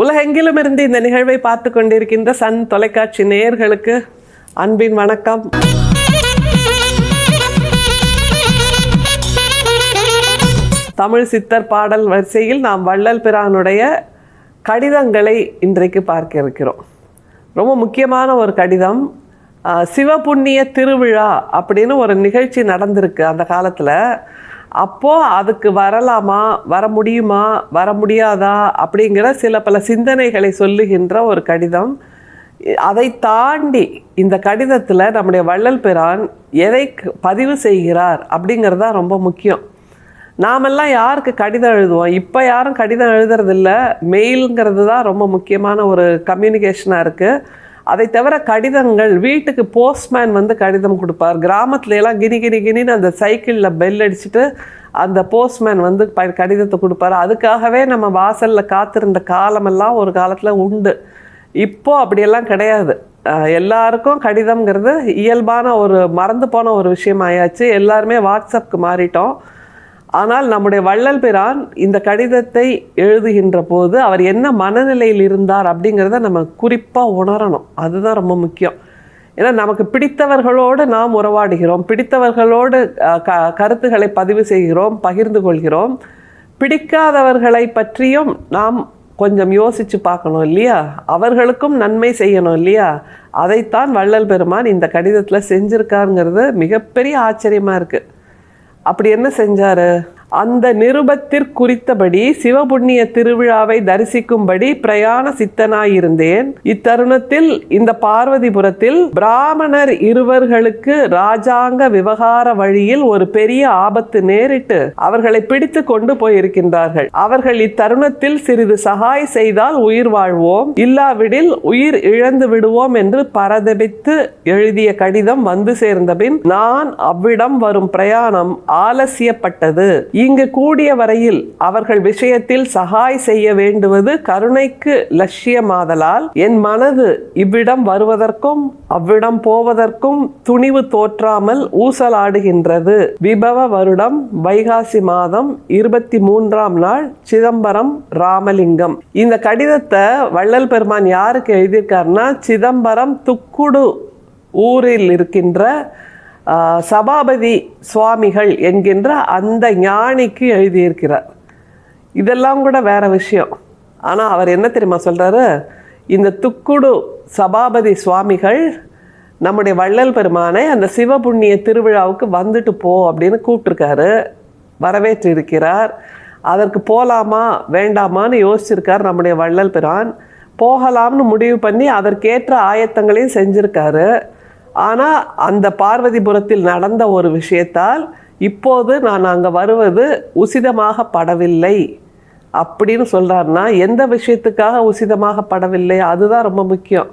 உலகெங்கிலும் இருந்து இந்த நிகழ்வை பார்த்து கொண்டிருக்கின்ற சன் தொலைக்காட்சி நேயர்களுக்கு அன்பின் வணக்கம். தமிழ் சித்தர் பாடல் வரிசையில் நாம் வள்ளல் பிரானுடைய கடிதங்களை இன்றைக்கு பார்க்க இருக்கிறோம். ரொம்ப முக்கியமான ஒரு கடிதம். சிவபுண்ணிய திருவிழா அப்படின்னு ஒரு நிகழ்ச்சி நடந்திருக்கு அந்த காலத்தில். அப்போது அதுக்கு வரலாமா, வர முடியுமா, வர முடியாதா அப்படிங்கிற பல சிந்தனைகளை சொல்லுகின்ற ஒரு கடிதம். அதை தாண்டி இந்த கடிதத்தில் நம்முடைய வள்ளல் பிரான் எதை பதிவு செய்கிறார் அப்படிங்கிறது தான் ரொம்ப முக்கியம். நாமெல்லாம் யாருக்கு கடிதம் எழுதுவோம்? இப்போ யாரும் கடிதம் எழுதுறதில்ல. மெயிலுங்கிறது தான் ரொம்ப முக்கியமான ஒரு கம்யூனிகேஷனாக இருக்குது. அதை தவிர கடிதங்கள் வீட்டுக்கு போஸ்ட்மேன் வந்து கடிதம் கொடுப்பார். கிராமத்துலலாம் கினின்னு அந்த சைக்கிளில் பெல் அடிச்சுட்டு அந்த போஸ்ட்மேன் வந்து கடிதத்தை கொடுப்பார். அதுக்காகவே நம்ம வாசலில் காத்திருந்த காலமெல்லாம் ஒரு காலத்தில் உண்டு. இப்போது அப்படியெல்லாம் கிடையாது. எல்லாருக்கும் கடிதம்ங்கிறது இயல்பான ஒரு மறந்து போன ஒரு விஷயம் ஆயாச்சு. எல்லாருமே வாட்ஸ்அப்புக்கு மாறிட்டோம். ஆனால் நம்முடைய வள்ளல் பிரான் இந்த கடிதத்தை எழுதுகின்ற போது அவர் என்ன மனநிலையில் இருந்தார் அப்படிங்கிறத நம்ம குறிப்பாக உணரணும். அதுதான் ரொம்ப முக்கியம். ஏன்னா நமக்கு பிடித்தவர்களோடு நாம் உறவாடுகிறோம், பிடித்தவர்களோடு கருத்துக்களை பதிவு செய்கிறோம், பகிர்ந்து கொள்கிறோம். பிடிக்காதவர்களை பற்றியும் நாம் கொஞ்சம் யோசித்து பார்க்கணும் இல்லையா? அவர்களுக்கும் நன்மை செய்யணும் இல்லையா? அதைத்தான் வள்ளல் பெருமான் இந்த கடிதத்தில் செஞ்சுருக்காருங்கிறது மிகப்பெரிய ஆச்சரியமாக இருக்குது. அப்படி என்ன செஞ்சாரு? அந்த நிருபத்திற்குறித்தபடி சிவபுண்ணிய திருவிழாவை தரிசிக்கும்படி பிரயாண சித்தனாயிருந்தேன். இத்தருணத்தில் இந்த பார்வதிபுரத்தில் பிராமணர் இருவர்களுக்கு ராஜாங்க விவகார வழியில் ஒரு பெரிய ஆபத்து நேரிட்டு அவர்களை பிடித்து கொண்டு போயிருக்கின்றார்கள். அவர்கள் இத்தருணத்தில் சிறிது சகாய் செய்தால் உயிர் வாழ்வோம், இல்லாவிடில் உயிர் இழந்து விடுவோம் என்று பரதபித்து எழுதிய கடிதம் வந்து சேர்ந்தபின் நான் அவ்விடம் வரும் பிரயாணம் ஆலசியப்பட்டது. இங்கு கூடிய வரையில் அவர்கள் விஷயத்தில் சகாய் செய்ய வேண்டுவது கருணைக்கு லட்சியமாதலால் என் மனது இவ்விடம் வருவதற்கும் அவ்விடம் போவதற்கும் துணிவு தோற்றாமல் ஊசலாடுகின்றது. விபவ வருடம் வைகாசி மாதம் 23ஆம் நாள், சிதம்பரம் ராமலிங்கம். இந்த கடிதத்தை வள்ளல் பெருமான் யாருக்கு எழுதியிருக்காருன்னா, சிதம்பரம் துக்குடு ஊரில் இருக்கின்ற சபாபதி சுவாமிகள் என்கின்ற அந்த ஞானிக்கு எழுதியிருக்கிறார். இதெல்லாம் கூட வேற விஷயம். ஆனால் அவர் என்ன தெரியுமா சொல்கிறாரு? இந்த துக்குடு சபாபதி சுவாமிகள் நம்முடைய வள்ளல் பெருமானை அந்த சிவபுண்ணிய திருவிழாவுக்கு வந்துட்டு போ அப்படின்னு கூப்பிட்டுருக்காரு, வரவேற்று இருக்கிறார். அதற்கு போகலாமா வேண்டாமான்னு யோசிச்சிருக்கார் நம்முடைய வள்ளல் பிரான். போகலாம்னு முடிவு பண்ணி அதற்கேற்ற ஆயத்தங்களையும் செஞ்சுருக்காரு. ஆனால் அந்த பார்வதிபுரத்தில் நடந்த ஒரு விஷயத்தால் இப்போது நான் அங்கே வருவது உசிதமாக படவில்லை அப்படின்னு சொல்கிறாருன்னா, எந்த விஷயத்துக்காக உசிதமாக படவில்லை அதுதான் ரொம்ப முக்கியம்.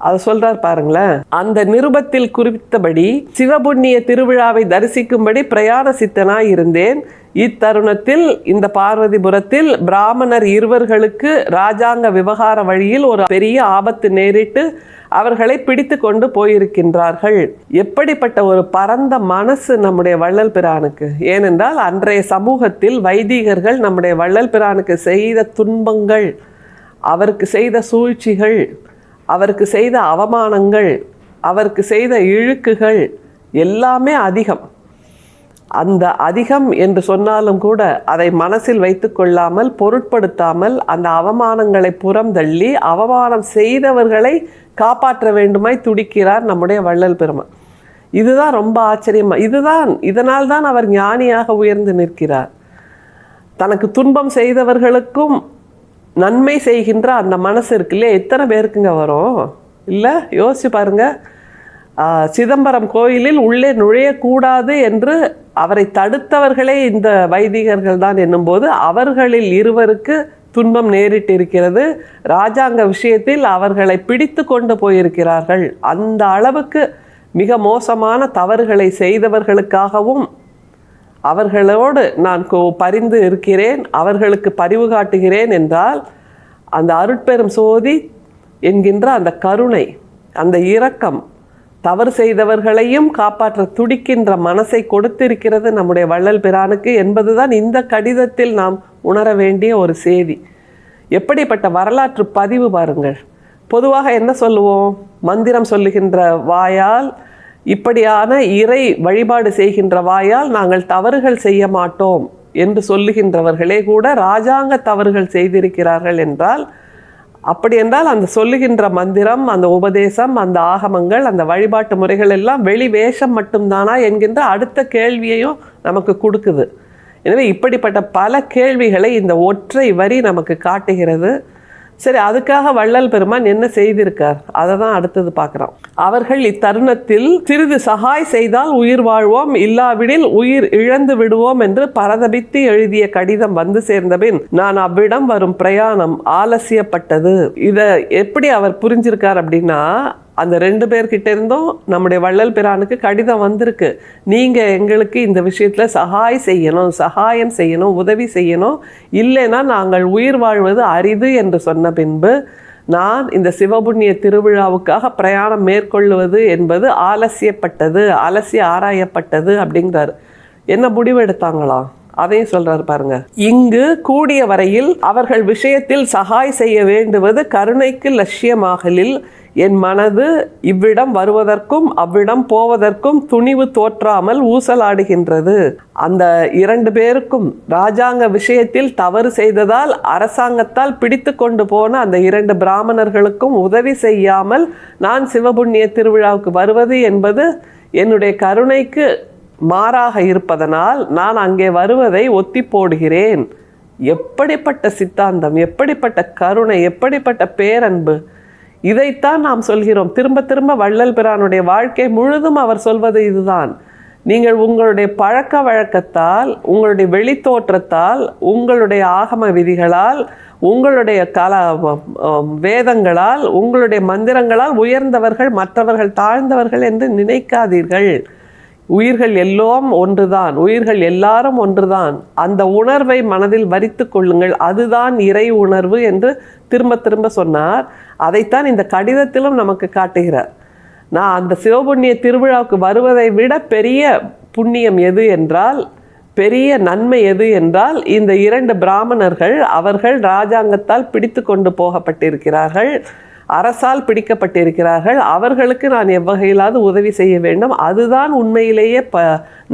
அதை சொல்றார் பாருங்களேன். அந்த நிருபத்தில் குறித்தபடி சிவபுண்ணிய திருவிழாவை தரிசிக்கும்படி பிரயாண சித்தனாய் இருந்தேன். இத்தருணத்தில் இந்த பார்வதிபுரத்தில் பிராமணர் இருவர்களுக்கு ராஜாங்க விவகார வழியில் ஒரு பெரிய ஆபத்து நேரிட்டு அவர்களை பிடித்து கொண்டு போயிருக்கின்றார்கள். எப்படிப்பட்ட ஒரு பரந்த மனசு நம்முடைய வள்ளல் பிரானுக்கு! ஏனென்றால் அன்றைய சமூகத்தில் வைதிகர்கள் நம்முடைய வள்ளல் பிரானுக்கு செய்த துன்பங்கள், அவருக்கு செய்த சூழ்ச்சிகள், அவருக்கு செய்த அவமானங்கள், அவருக்கு செய்த இழுக்குகள் எல்லாமே அதிகம். அந்த அதிகம் என்று சொன்னாலும் கூட அதை மனசில் வைத்து கொள்ளாமல், பொருட்படுத்தாமல் அந்த அவமானங்களை புறம் தள்ளி அவமானம் செய்தவர்களை காப்பாற்ற வேண்டுமாய் துடிக்கிறார் நம்முடைய வள்ளல் பெருமான். இதுதான் ரொம்ப ஆச்சரியமா. இதனால் தான் அவர் ஞானியாக உயர்ந்து நிற்கிறார். தனக்கு துன்பம் செய்தவர்களுக்கும் நன்மை செய்கின்ற அந்த மனசு இருக்கு இல்லையா? எத்தனை பேருக்குங்க வரும் இல்லை? யோசிச்சு பாருங்க. சிதம்பரம் கோயிலில் உள்ளே நுழையக்கூடாது என்று அவரை தடுத்தவர்களே இந்த வைதிகர்கள் தான் என்னும்போது அவர்களில் இருவருக்கு துன்பம் நேரிட்டு இருக்கிறது. ராஜாங்க விஷயத்தில் அவர்களை பிடித்து கொண்டு போயிருக்கிறார்கள். அந்த அளவுக்கு மிக மோசமான தவறுகளை செய்தவர்களுக்காகவும் அவர்களோடு நான் பரிந்து இருக்கிறேன், அவர்களுக்கு பரிவு காட்டுகிறேன் என்றால் அந்த அருட்பெரும் சோதி என்கின்ற அந்த கருணை, அந்த இரக்கம், தவறு செய்தவர்களையும் காப்பாற்ற துடிக்கின்ற மனசை கொடுத்திருக்கிறது நம்முடைய வள்ளல் பிரானுக்கு என்பதுதான் இந்த கடிதத்தில் நாம் உணர வேண்டிய ஒரு செய்தி. எப்படிப்பட்ட வரலாற்று பதிவு பாருங்கள். பொதுவாக என்ன சொல்லுவோம்? மந்திரம் சொல்லுகின்ற வாயால், இப்படியான இறை வழிபாடு செய்கின்ற வாயால் நாங்கள் தவறுகள் செய்ய மாட்டோம் என்று சொல்லுகின்றவர்களே கூட இராஜாங்க தவறுகள் செய்திருக்கிறார்கள் என்றால், அப்படி என்றால் அந்த சொல்லுகின்ற மந்திரம், அந்த உபதேசம், அந்த ஆகமங்கள், அந்த வழிபாட்டு முறைகள் எல்லாம் வெளி வேஷம் மட்டும்தானா என்கின்ற அடுத்த கேள்வியையும் நமக்கு கொடுக்குது. எனவே இப்படிப்பட்ட பல கேள்விகளை இந்த ஒற்றை வரி நமக்கு காட்டுகிறது. சரி, அதுக்காக வள்ளல் பெருமான் என்ன செய்திருக்கார், அதை தான் அடுத்தது பார்க்குறோம். அவர்கள் இத்தருணத்தில் சிறிது சகாய் செய்தால் உயிர் வாழ்வோம், இல்லாவிடில் உயிர் இழந்து விடுவோம் என்று பரதபித்து எழுதிய கடிதம் வந்து சேர்ந்தபின் நான் அவ்விடம் வரும் பிரயாணம் ஆலசியப்பட்டது. இதை எப்படி அவர் புரிஞ்சிருக்கார் அப்படின்னா, அந்த 2 பேர்கிட்ட இருந்தும் நம்முடைய வள்ளல் பிரானுக்கு கடிதம் வந்திருக்கு. நீங்கள் எங்களுக்கு இந்த விஷயத்தில் சகாயம் செய்யணும், உதவி செய்யணும், இல்லைன்னா நாங்கள் உயிர் வாழ்வது அரிது என்று சொன்ன பின்பு நான் இந்த சிவபுண்ணிய திருவிழாவுக்காக பிரயாணம் மேற்கொள்வது என்பது அலசி ஆராயப்பட்டது அப்படிங்கிறார். என்ன முடிவு எடுத்தாங்களாம் அதையும் சொல்றாரு பாருங்க. இங்கு கூடிய வரையில் அவர்கள் விஷயத்தில் சகாய் செய்ய வேண்டுவது கருணைக்கு லட்சியமாகலில் என் மனது இவ்விடம் வருவதற்கும் அவ்விடம் போவதற்கும் துணிவு தோற்றாமல் ஊசலாடுகின்றது. அந்த 2 பேருக்கும் ராஜாங்க விஷயத்தில் தவறு செய்ததால் அரசாங்கத்தால் பிடித்து கொண்டு போன அந்த 2 பிராமணர்களுக்கும் உதவி செய்யாமல் நான் சிவபுண்ணிய திருவிழாவுக்கு வருவது என்பது என்னுடைய கருணைக்கு மாறாக இருப்பதனால் நான் அங்கே வருவதை ஒத்தி போடுகிறேன். எப்படிப்பட்ட சித்தாந்தம், எப்படிப்பட்ட கருணை, எப்படிப்பட்ட பேரன்பு! இதைத்தான் நாம் சொல்கிறோம். திரும்ப திரும்ப வள்ளல் பிரானுடைய வாழ்க்கை முழுதும் அவர் சொல்வது இதுதான். நீங்கள் உங்களுடைய பழக்க வழக்கத்தால், உங்களுடைய வெளித்தோற்றத்தால், உங்களுடைய ஆகம விதிகளால், உங்களுடைய வேதங்களால், உங்களுடைய மந்திரங்களால் உயர்ந்தவர்கள், மற்றவர்கள் தாழ்ந்தவர்கள் என்று நினைக்காதீர்கள். உயிர்கள் எல்லாம் ஒன்றுதான், உயிர்கள் எல்லாரும் ஒன்றுதான். அந்த உணர்வை மனதில் வரித்து கொள்ளுங்கள், அதுதான் இறை உணர்வு என்று திரும்ப திரும்ப சொன்னார். அதைத்தான் இந்த கடிதத்திலும் நமக்கு காட்டுகிறார். நான் அந்த சிவபுண்ணிய திருவிழாவுக்கு வருவதை விட பெரிய புண்ணியம் எது என்றால், பெரிய நன்மை எது என்றால், இந்த 2 பிராமணர்கள் அவர்கள் இராஜாங்கத்தால் பிடித்து கொண்டு போகப்பட்டிருக்கிறார்கள், அரசால் பிடிக்கப்பட்டிருக்கிறார்கள். அவர்களுக்கு நான் எவ்வகையிலாவது உதவி செய்ய வேண்டும், அதுதான் உண்மையிலேயே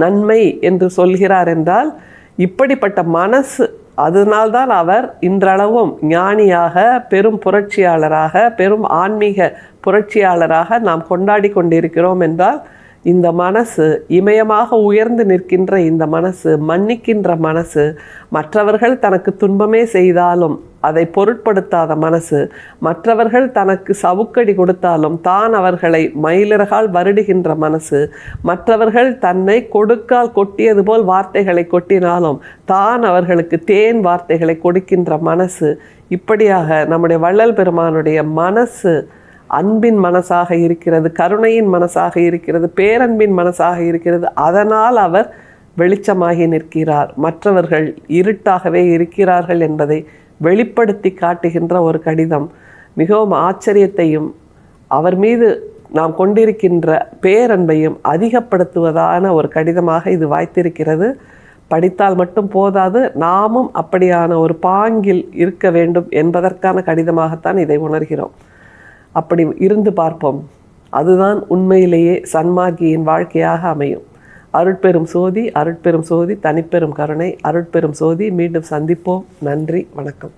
நன்மை என்று சொல்கிறார் என்றால், இப்படிப்பட்ட மனசு, அதனால்தான் அவர் இன்றளவும் ஞானியாக, பெரும் புரட்சியாளராக, பெரும் ஆன்மீக புரட்சியாளராக நாம் கொண்டாடி கொண்டிருக்கிறோம் என்றால், இந்த மனசு இமயமாக உயர்ந்து நிற்கின்ற இந்த மனசு, மன்னிக்கின்ற மனசு, மற்றவர்கள் தனக்கு துன்பமே செய்தாலும் அதை பொருட்படுத்தாத மனசு, மற்றவர்கள் தனக்கு சவுக்கடி கொடுத்தாலும் தான் அவர்களை மயிலிறகால் வருடுகின்ற மனசு, மற்றவர்கள் தன்னை கொடுக்கால் கொட்டியது போல் வார்த்தைகளை கொட்டினாலும் தான் அவர்களுக்கு தேன் வார்த்தைகளை கொடுக்கின்ற மனசு, இப்படியாக நம்முடைய வள்ளல் பெருமானுடைய மனசு அன்பின் மனசாக இருக்கிறது, கருணையின் மனசாக இருக்கிறது, பேரன்பின் மனசாக இருக்கிறது. அதனால் அவர் வெளிச்சமாகி நிற்கிறார். மற்றவர்கள் இருட்டாகவே இருக்கிறார்கள் என்பதை வெளிப்படுத்தி காட்டுகின்ற ஒரு கடிதம். மிகவும் ஆச்சரியத்தையும் அவர் மீது நாம் கொண்டிருக்கின்ற பேரன்பையும் அதிகப்படுத்துவதான ஒரு கடிதமாக இது வாய்த்திருக்கிறது. படித்தால் மட்டும் போதாது, நாமும் அப்படியான ஒரு பாங்கில் இருக்க வேண்டும் என்பதற்கான கடிதமாகத்தான் இதை உணர்கிறோம். அப்படி இருந்து பார்ப்போம். அதுதான் உண்மையிலேயே சன்மார்க்கியின் வாழ்க்கையாக அமையும். அருட்பெரும் சோதி, அருட்பெரும் சோதி, தனிப்பெரும் கருணை, அருட்பெரும் சோதி. மீண்டும் சந்திப்போம். நன்றி, வணக்கம்.